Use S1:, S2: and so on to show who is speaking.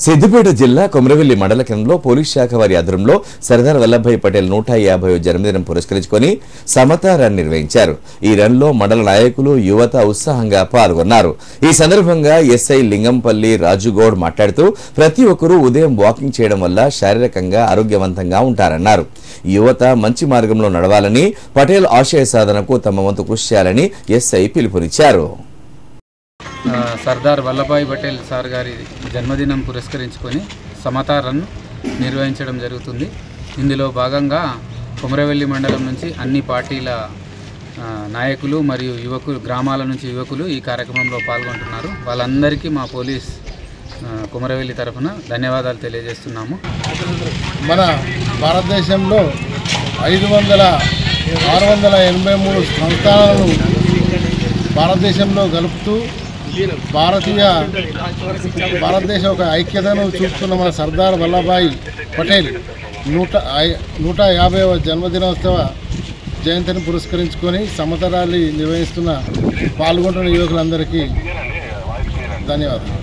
S1: సిద్దిపేట జిల్లా కొమరవెల్లి మండల కేంద్రంలో పోలీస్ శాఖ వారి ఆధ్వర్యంలో సర్దార్ వల్లభాయ్ పటేల్ 150వ జన్మదినం పురస్కరించుకొని సమతా రన్ నిర్వహించారు. ఈ రన్ లో మండల నాయకులు యువత ఉత్సాహంగా పాల్గొన్నారు. ఈ సందర్భంగా ఎస్ఐ లింగంపల్లి రాజుగౌడ్ మాట్లాడుతూ ప్రతి ఒక్కరూ ఉదయం వాకింగ్ చేయడం వల్ల శారీరకంగా ఆరోగ్యవంతంగా ఉంటారన్నారు. యువత మంచి మార్గంలో నడవాలని, పటేల్ ఆశయ సాధనకు తమ వంతు కృషి చేయాలని ఎస్ఐ పిలుపునిచ్చారు.
S2: సర్దార్ వల్లభాయ్ పటేల్ సార్ గారి జన్మదినం పురస్కరించుకొని సమతా రన్ నిర్వహించడం జరుగుతుంది. ఇందులో భాగంగా కొమరవెల్లి మండలం నుంచి అన్ని పార్టీల నాయకులు మరియు యువకులు, గ్రామాల నుంచి యువకులు ఈ కార్యక్రమంలో పాల్గొంటున్నారు. వాళ్ళందరికీ మా పోలీస్ కొమరవెల్లి తరఫున ధన్యవాదాలు తెలియజేస్తున్నాము.
S3: మన భారతదేశంలో 683 సంస్థానాలను భారతదేశంలో కలుపుతూ భారతదేశ ఒక ఐక్యతను చూపుతున్న మన సర్దార్ వల్లభాయ్ పటేల్ 150వ జన్మదినోత్సవ జయంతిని పురస్కరించుకొని సమతా ర్యాలీ నిర్వహిస్తున్న పాల్గొంటున్న యువకులందరికీ ధన్యవాదాలు.